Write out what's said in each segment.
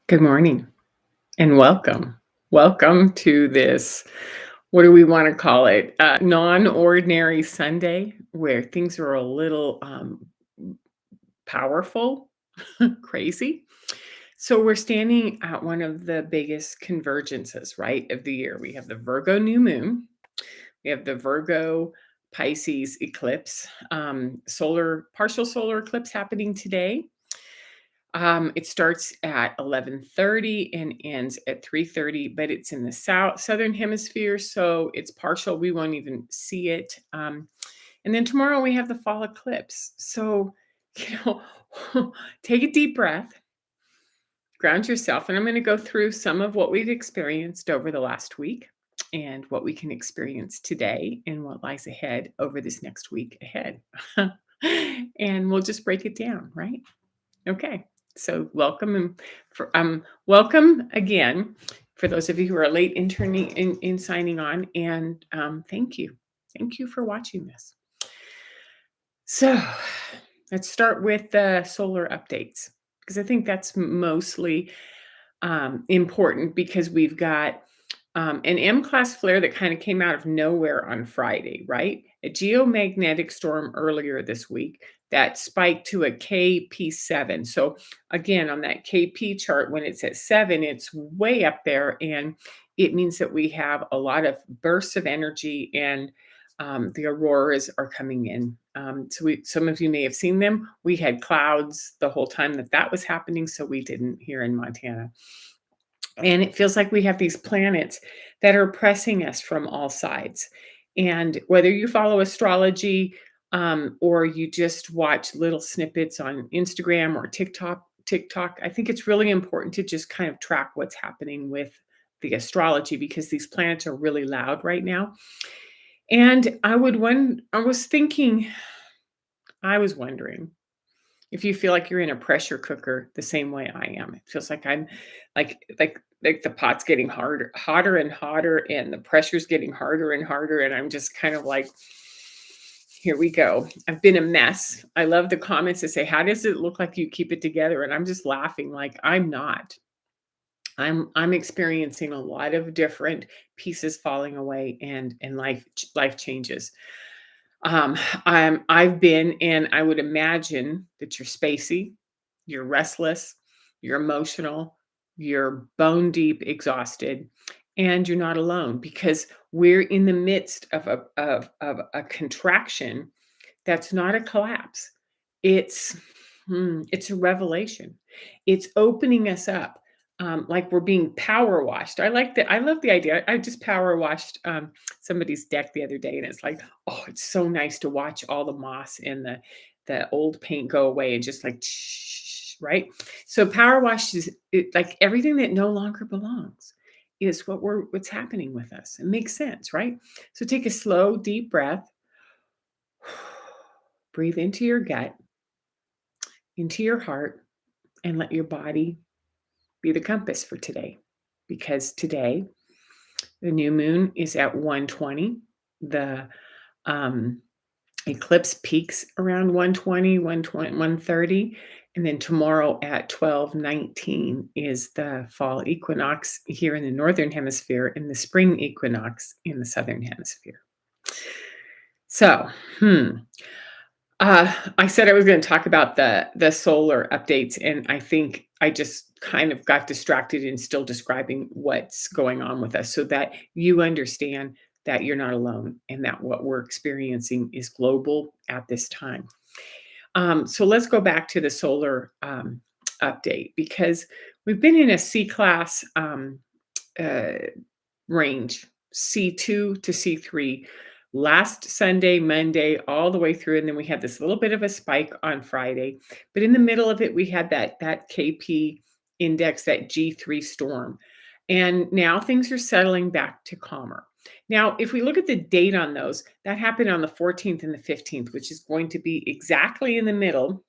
Good morning and welcome. Welcome to this, what do we want to call it? Non ordinary Sunday where things are a little powerful, crazy. So, we're standing at one of the biggest convergences, right, of the year. We have the Virgo new moon, we have the Virgo Pisces eclipse, partial solar eclipse happening today. It starts at 11:30 and ends at 3:30, but it's in the southern hemisphere, so it's partial. We won't even see it. And then tomorrow we have the fall eclipse. So, you know, take a deep breath, ground yourself, and I'm going to go through some of what we've experienced over the last week and what we can experience today and what lies ahead over this next week ahead. And we'll just break it down, right? Okay. So welcome again for those of you who are late in signing on, and thank you for watching this. So let's start with the solar updates because I think that's mostly important because we've got an M-class flare that kind of came out of nowhere on Friday, right? A geomagnetic storm earlier this week that spiked to a KP7. So again, on that KP chart, when it's at 7, it's way up there, and it means that we have a lot of bursts of energy, and the auroras are coming in. Some of you may have seen them. We had clouds the whole time that was happening, so we didn't here in Montana. And it feels like we have these planets that are pressing us from all sides. And whether you follow astrology or you just watch little snippets on Instagram or TikTok, I think it's really important to just kind of track what's happening with the astrology because these planets are really loud right now. And I was wondering if you feel like you're in a pressure cooker the same way I am. It feels like I'm like the pot's getting hotter and hotter, and the pressure's getting harder and harder, and I'm just kind of like, here we go. I've been a mess. I love the comments that say, "How does it look like you keep it together?" And I'm just laughing like I'm not. I'm experiencing a lot of different pieces falling away and life changes. I've been, and I would imagine that you're spacey, you're restless, you're emotional, you're bone deep exhausted, and you're not alone because we're in the midst of a contraction that's not a collapse. It's it's a revelation. It's opening us up, like we're being power washed. I like that. I love the idea. I just power washed somebody's deck the other day, and it's like, oh, it's so nice to watch all the moss and the old paint go away and just like, right. So power wash is like everything that no longer belongs is what's happening with us. It makes sense, right? So take a slow, deep breath. Breathe into your gut, into your heart, and let your body be the compass for today. Because today, the new moon is at 120. The um, eclipse peaks around 120, 120, 130. And then tomorrow at 12:19 is the fall equinox here in the northern hemisphere and the spring equinox in the southern hemisphere. So, I said I was going to talk about the solar updates, and I think I just kind of got distracted in still describing what's going on with us, so that you understand that you're not alone and that what we're experiencing is global at this time. So let's go back to the solar update because we've been in a C class uh, range, C2 to C3, last Sunday, Monday, all the way through. And then we had this little bit of a spike on Friday. But in the middle of it, we had that KP index, that G3 storm. And now things are settling back to calmer. Now, if we look at the date on those, that happened on the 14th and the 15th, which is going to be exactly in the middle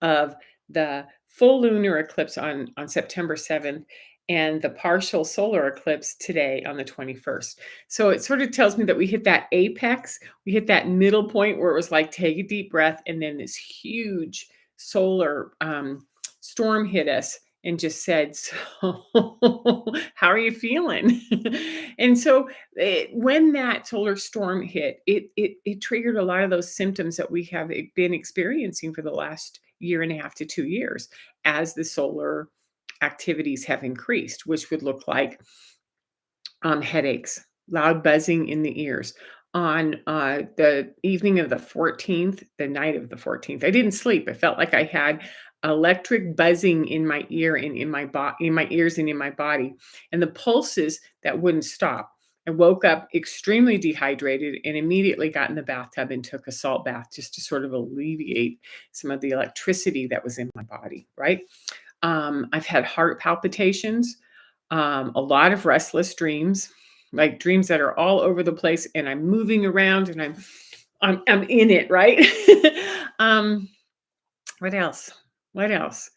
of the full lunar eclipse on September 7th and the partial solar eclipse today on the 21st. So it sort of tells me that we hit that apex, we hit that middle point where it was like, take a deep breath, and then this huge solar storm hit us. and just said, "So, how are you feeling?" And so, when that solar storm hit, it triggered a lot of those symptoms that we have been experiencing for the last year and a half to 2 years as the solar activities have increased, which would look like headaches, loud buzzing in the ears. On the evening of the 14th, the night of the 14th, I didn't sleep. I felt like I had electric buzzing in my ear and in my ears and in my body, and the pulses that wouldn't stop. I woke up extremely dehydrated and immediately got in the bathtub and took a salt bath just to sort of alleviate some of the electricity that was in my body, right? I've had heart palpitations, a lot of restless dreams, like dreams that are all over the place, and I'm moving around and I'm in it, right? um, what else? What else?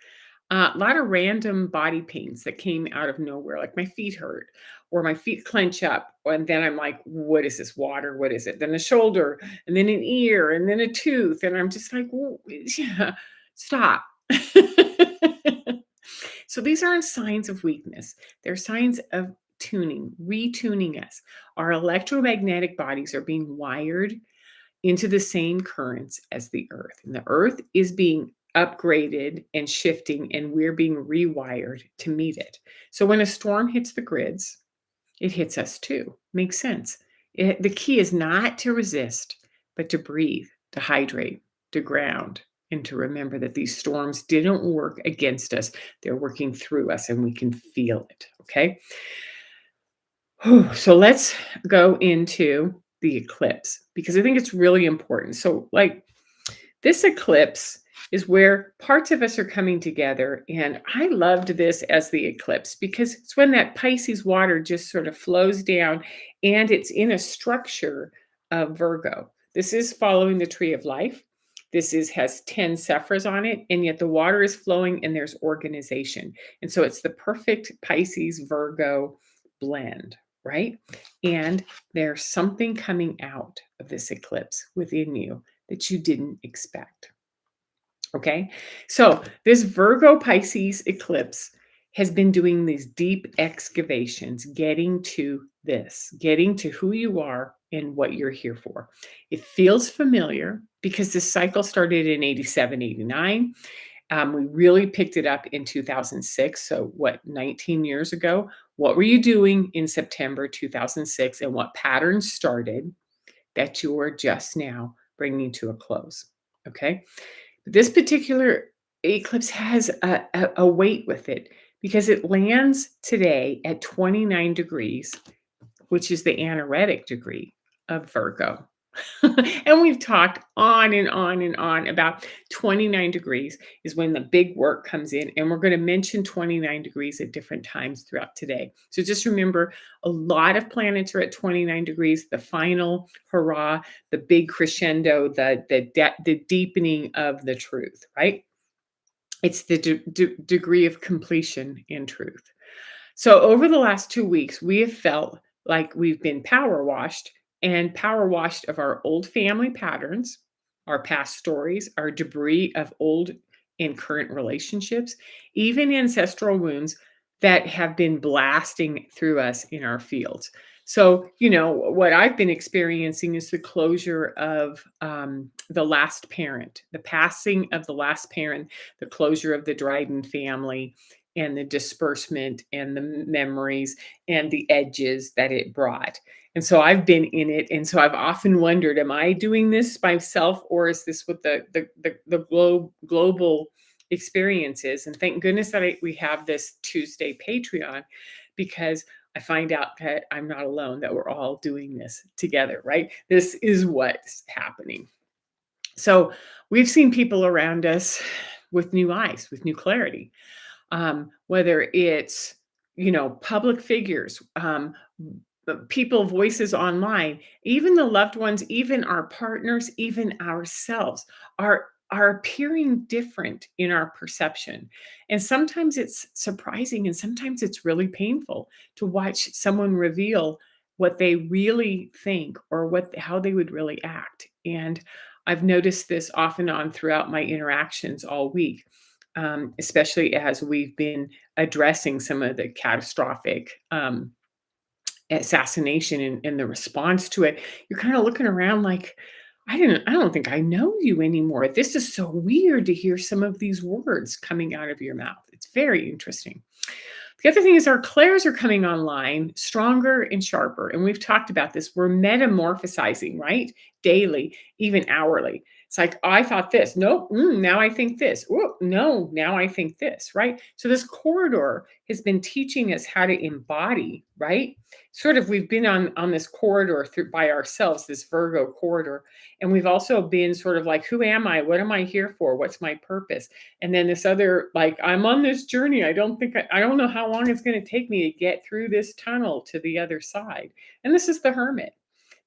A lot of random body pains that came out of nowhere, like my feet hurt or my feet clench up. And then I'm like, what is this water? What is it? Then a shoulder and then an ear and then a tooth. And I'm just like, "Whoa, yeah, stop." So these aren't signs of weakness. They're signs of tuning, retuning us. Our electromagnetic bodies are being wired into the same currents as the earth. And the earth is being upgraded and shifting, and we're being rewired to meet it. So when a storm hits the grids, it hits us too. Makes sense. The key is not to resist, but to breathe, to hydrate, to ground, and to remember that these storms didn't work against us. They're working through us, and we can feel it. Okay. Whew. So let's go into the eclipse because I think it's really important. So, like, this eclipse is where parts of us are coming together. And I loved this as the eclipse because it's when that Pisces water just sort of flows down and it's in a structure of Virgo. This is following the tree of life. This is has 10 Sephras on it, and yet the water is flowing and there's organization. And so it's the perfect Pisces Virgo blend, right? And there's something coming out of this eclipse within you that you didn't expect. Okay. So this Virgo Pisces eclipse has been doing these deep excavations, getting to this, getting to who you are and what you're here for. It feels familiar because this cycle started in 87, 89. We really picked it up in 2006. So, what, 19 years ago? What were you doing in September 2006? And what patterns started that you are just now bringing to a close? Okay. This particular eclipse has a weight with it because it lands today at 29 degrees, which is the anaretic degree of Virgo. And we've talked on and on and on about 29 degrees is when the big work comes in. And we're going to mention 29 degrees at different times throughout today. So just remember, a lot of planets are at 29 degrees, the final hurrah, the big crescendo, the deepening of the truth, right? It's the degree of completion in truth. So over the last 2 weeks, we have felt like we've been power washed of our old family patterns, our past stories, our debris of old and current relationships, even ancestral wounds that have been blasting through us in our fields. So, what I've been experiencing is the closure of the last parent, the passing of the last parent, the closure of the Dryden family, and the disbursement and the memories and the edges that it brought. And so I've been in it. And so I've often wondered, am I doing this myself or is this what the global experience is? And thank goodness that we have this Tuesday Patreon because I find out that I'm not alone, that we're all doing this together, right? This is what's happening. So we've seen people around us with new eyes, with new clarity. Whether it's, public figures, people, voices online, even the loved ones, even our partners, even ourselves are appearing different in our perception. And sometimes it's surprising and sometimes it's really painful to watch someone reveal what they really think or how they would really act. And I've noticed this off and on throughout my interactions all week. especially as we've been addressing some of the catastrophic assassination and the response to it. You're kind of looking around like, I don't think I know you anymore. This is so weird to hear some of these words coming out of your mouth. It's very interesting. The other thing is our clairs are coming online stronger and sharper. And we've talked about this. We're metamorphosizing, right? Daily, even hourly. It's like, I thought this. Nope. Now I think this. Oh, no. Now I think this, right? So this corridor has been teaching us how to embody, right? Sort of, we've been on this corridor through by ourselves, this Virgo corridor. And we've also been sort of like, who am I? What am I here for? What's my purpose? And then this other, like, I'm on this journey. I don't know how long it's going to take me to get through this tunnel to the other side. And this is the Hermit,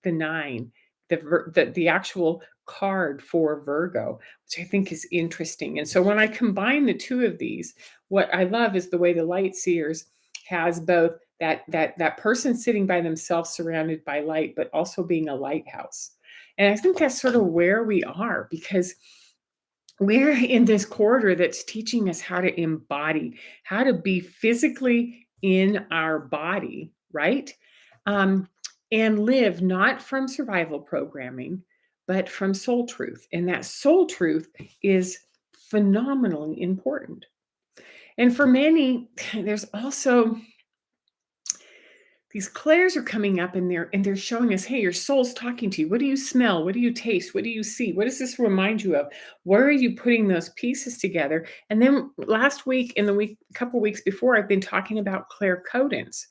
the nine, the actual card for Virgo, which I think is interesting. And so when I combine the two of these, what I love is the way the light seers has both that person sitting by themselves surrounded by light, but also being a lighthouse. And I think that's sort of where we are, because we're in this corridor that's teaching us how to embody, how to be physically in our body, right? Um, and live not from survival programming, but from soul truth. And that soul truth is phenomenally important. And for many, there's also these clairs are coming up, and they're showing us, hey, your soul's talking to you. What do you smell? What do you taste? What do you see? What does this remind you of? Where are you putting those pieces together? And then last week, in the week, a couple weeks before, I've been talking about claircodence,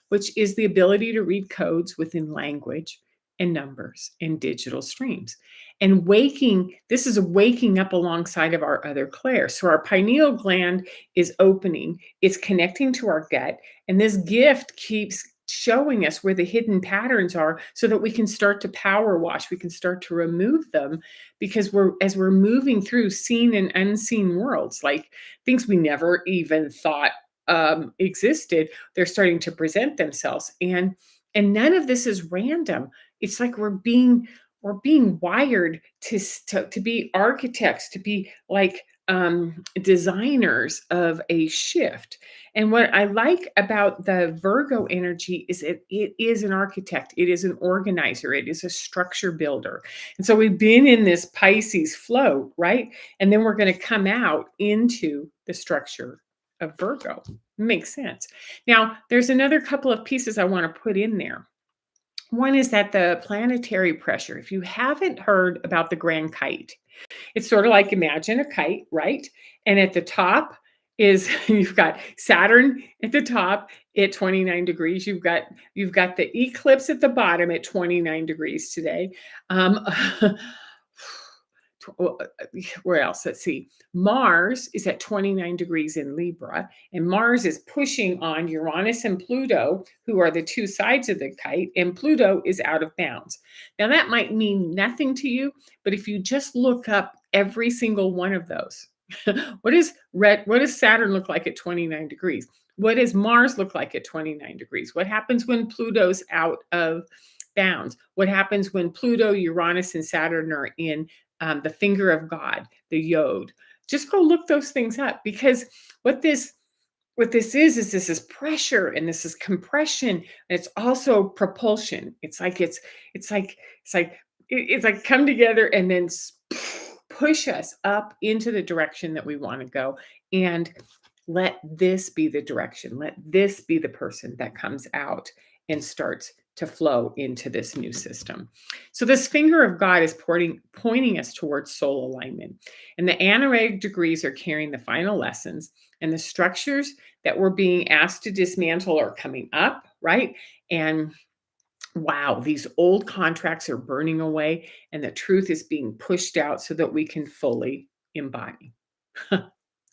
which is the ability to read codes within language and numbers and digital streams. And this is waking up alongside of our other clair. So our pineal gland is opening, it's connecting to our gut, and this gift keeps showing us where the hidden patterns are so that we can start to power wash, we can start to remove them, because as we're moving through seen and unseen worlds, like things we never even thought existed, they're starting to present themselves. And none of this is random. It's like we're being wired to be architects, to be like designers of a shift. And what I like about the Virgo energy is it is an architect, it is an organizer, it is a structure builder. And so we've been in this Pisces flow, right? And then we're going to come out into the structure of Virgo. Makes sense. Now, there's another couple of pieces I want to put in there. One is that the planetary pressure. If you haven't heard about the grand kite, it's sort of like, imagine a kite, right? And at the top is you've got Saturn at the top at 29 degrees. You've got the eclipse at the bottom at 29 degrees today. Um, where else? Let's see. Mars is at 29 degrees in Libra, and Mars is pushing on Uranus and Pluto, who are the two sides of the kite, and Pluto is out of bounds. Now, that might mean nothing to you, but if you just look up every single one of those, what does Saturn look like at 29 degrees? What does Mars look like at 29 degrees? What happens when Pluto's out of bounds? What happens when Pluto, Uranus, and Saturn are in the finger of God, the yod? Just go look those things up, because what this is this is pressure, and this is compression, and it's also propulsion. It's like come together and then push us up into the direction that we want to go, and let this be the direction. Let this be the person that comes out and starts to flow into this new system. So this finger of God is pointing us towards soul alignment. And the Anuretic degrees are carrying the final lessons, and the structures that we're being asked to dismantle are coming up, right? And wow, these old contracts are burning away, and the truth is being pushed out so that we can fully embody.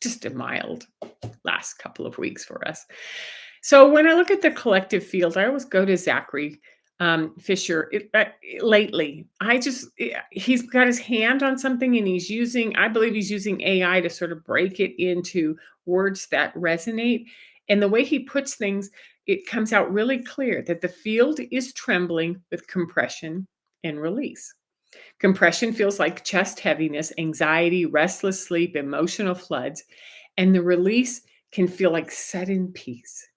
Just a mild last couple of weeks for us. So when I look at the collective field, I always go to Zachary Fisher. Lately, he's got his hand on something, and I believe he's using AI to sort of break it into words that resonate. And the way he puts things, it comes out really clear that the field is trembling with compression and release. Compression feels like chest heaviness, anxiety, restless sleep, emotional floods. And the release can feel like sudden peace,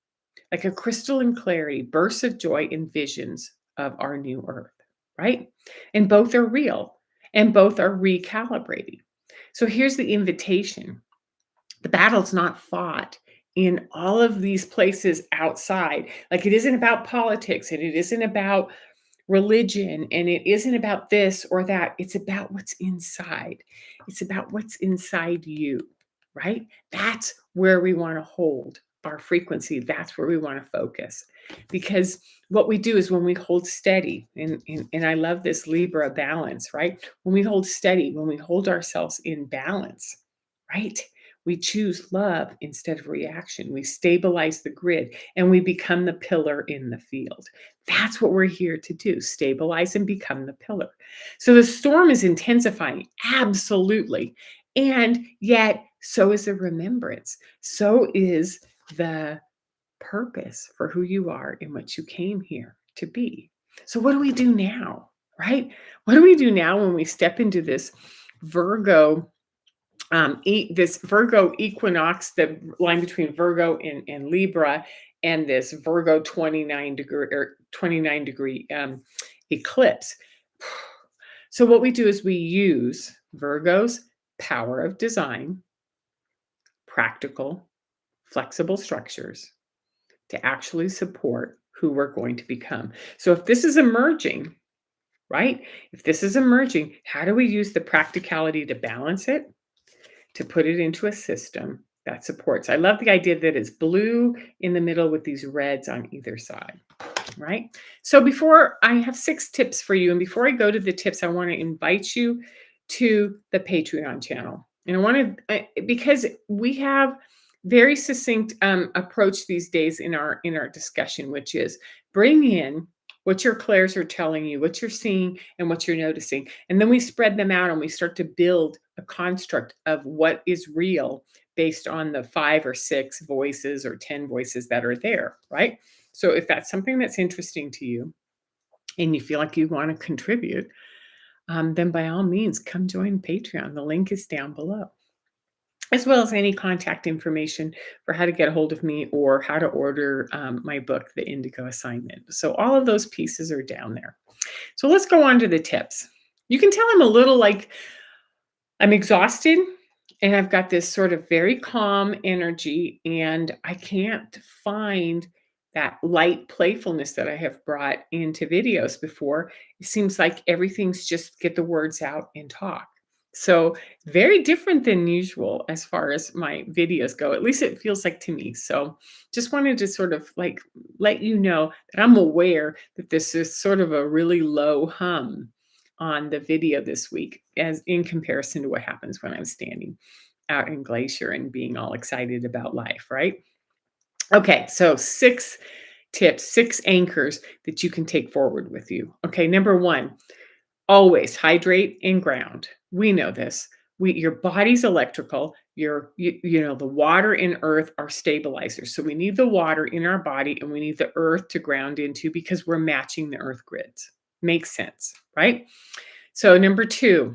like a crystalline clarity, bursts of joy and visions of our new earth, right? And both are real and both are recalibrating. So here's the invitation: the battle's not fought in all of these places outside. Like, it isn't about politics and it isn't about religion and it isn't about this or that. It's about what's inside. It's about what's inside you, right? That's where we want to hold our frequency. That's where we want to focus. Because what we do is when we hold steady, and I love this Libra balance, right? When we hold steady, when we hold ourselves in balance, right? We choose love instead of reaction. We stabilize the grid and we become the pillar in the field. That's what we're here to do: stabilize and become the pillar. So the storm is intensifying, absolutely. And yet, so is the remembrance. So is the purpose for who you are and what you came here to be. So, what do we do now, right? What do we do now when we step into this Virgo? This Virgo equinox, the line between Virgo and Libra, and this Virgo 29 degree eclipse. So what we do is we use Virgo's power of design, practical, flexible structures to actually support who we're going to become. So if this is emerging, right? If this is emerging, how do we use the practicality to balance it, to put it into a system that supports? I love the idea that it's blue in the middle with these reds on either side, right? So before I have 6 tips for you, and before I go to the tips, I want to invite you to the Patreon channel. And I want to, because we have very succinct approach these days in our discussion, which is bring in what your clairs are telling you, what you're seeing, and what you're noticing. And then we spread them out and we start to build a construct of what is real based on the 5 or 6 voices or 10 voices that are there, right? So if that's something that's interesting to you and you feel like you want to contribute, then by all means, come join Patreon. The link is down below, as well as any contact information for how to get a hold of me or how to order my book, The Indigo Assignment. So all of those pieces are down there. So let's go on to the tips. You can tell I'm a little like I'm exhausted and I've got this sort of very calm energy, and I can't find that light playfulness that I have brought into videos before. It seems like everything's just get the words out and talk. So very different than usual as far as my videos go. At least it feels like to me. So just wanted to sort of like let you know that I'm aware that this is sort of a really low hum on the video this week, as in comparison to what happens when I'm standing out in Glacier and being all excited about life, right? Okay, so 6 tips, 6 anchors that you can take forward with you. Okay, number 1, always hydrate and ground. We know this. Your body's electrical. The water and earth are stabilizers. So we need the water in our body and we need the earth to ground into because we're matching the earth grids. Makes sense, right? So number 2,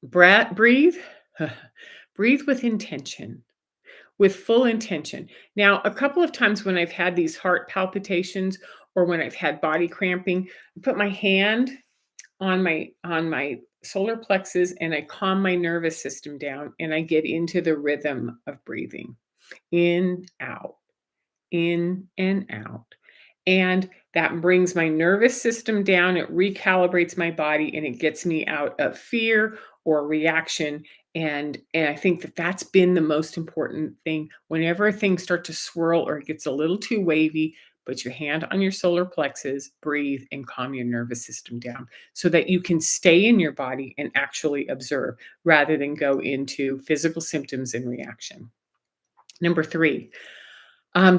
breathe. Breathe with intention, with full intention. Now, a couple of times when I've had these heart palpitations or when I've had body cramping, I put my hand on my solar plexus and I calm my nervous system down and I get into the rhythm of breathing. In, out, in and out. And that brings my nervous system down. It recalibrates my body and it gets me out of fear or reaction. And I think that that's been the most important thing. Whenever things start to swirl or it gets a little too wavy, put your hand on your solar plexus, breathe, and calm your nervous system down so that you can stay in your body and actually observe rather than go into physical symptoms and reaction. Number 3,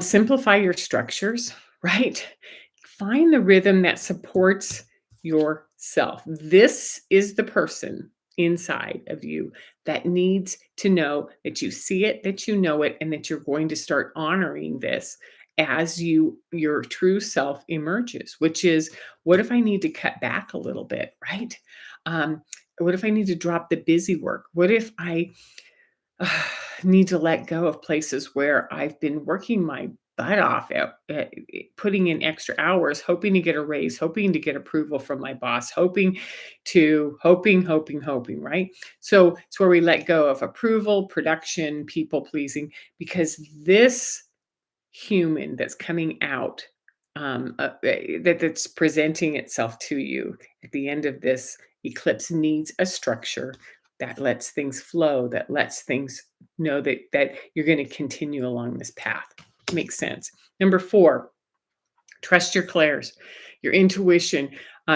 simplify your structures, right? Find the rhythm that supports yourself. This is the person inside of you that needs to know that you see it, that you know it, and that you're going to start honoring this as your true self emerges, which is, what if I need to cut back a little bit, right? What if I need to drop the busy work? What if I need to let go of places where I've been working my butt off at putting in extra hours, hoping to get a raise, hoping to get approval from my boss, hoping, right? So it's where we let go of approval, production, people pleasing, because this human that's coming out, that's presenting itself to you at the end of this eclipse needs a structure that lets things flow, that lets things know that you're going to continue along this path. Makes sense. Number 4, trust your clairs, your intuition,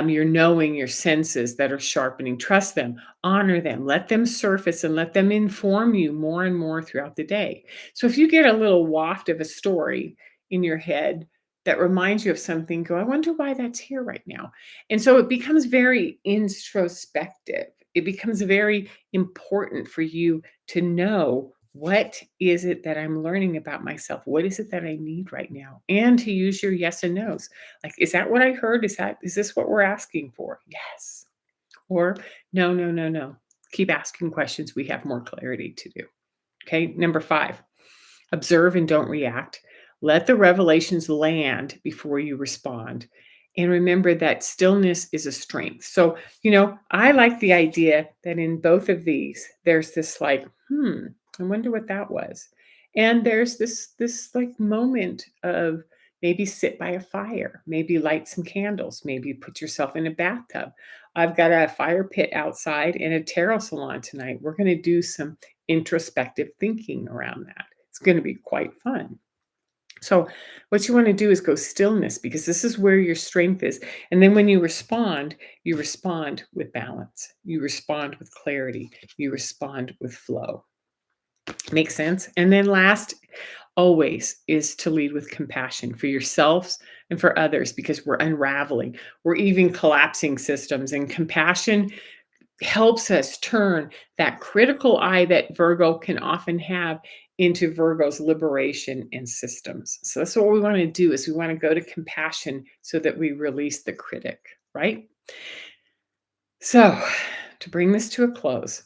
your knowing, your senses that are sharpening. Trust them, honor them, let them surface and let them inform you more and more throughout the day. So if you get a little waft of a story in your head that reminds you of something, go, I wonder why that's here right now. And so it becomes very introspective. It becomes very important for you to know, what is it that I'm learning about myself? What is it that I need right now? And to use your yes and no's. Like, is that what I heard? Is this what we're asking for? Yes. Or no, no, no, no. Keep asking questions. We have more clarity to do. Okay. Number 5, observe and don't react. Let the revelations land before you respond. And remember that stillness is a strength. So, I like the idea that in both of these, there's this like, I wonder what that was. And there's this like moment of maybe sit by a fire, maybe light some candles, maybe put yourself in a bathtub. I've got a fire pit outside and a tarot salon tonight. We're going to do some introspective thinking around that. It's going to be quite fun. So, what you want to do is go stillness, because this is where your strength is. And then when you respond with balance, you respond with clarity, you respond with flow. Makes sense? And then last, always, is to lead with compassion for yourselves and for others, because we're unraveling, we're even collapsing systems, and compassion helps us turn that critical eye that Virgo can often have into Virgo's liberation and systems. So that's what we want to do, is we want to go to compassion so that we release the critic, right? So, to bring this to a close,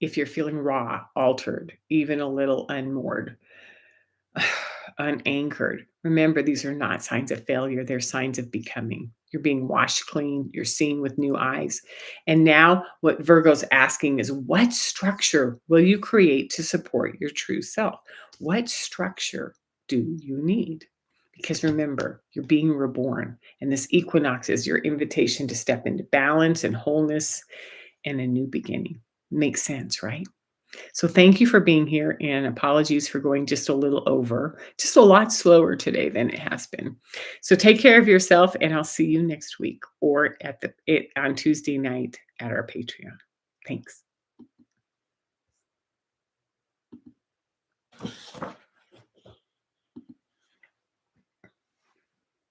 if you're feeling raw, altered, even a little unmoored, unanchored, remember, these are not signs of failure. They're signs of becoming. You're being washed clean. You're seeing with new eyes. And now what Virgo's asking is, what structure will you create to support your true self? What structure do you need? Because remember, you're being reborn. And this equinox is your invitation to step into balance and wholeness and a new beginning. Makes sense, right? So thank you for being here, and apologies for going just a little over, just a lot slower today than it has been. So take care of yourself, and I'll see you next week or on Tuesday night at our Patreon. Thanks.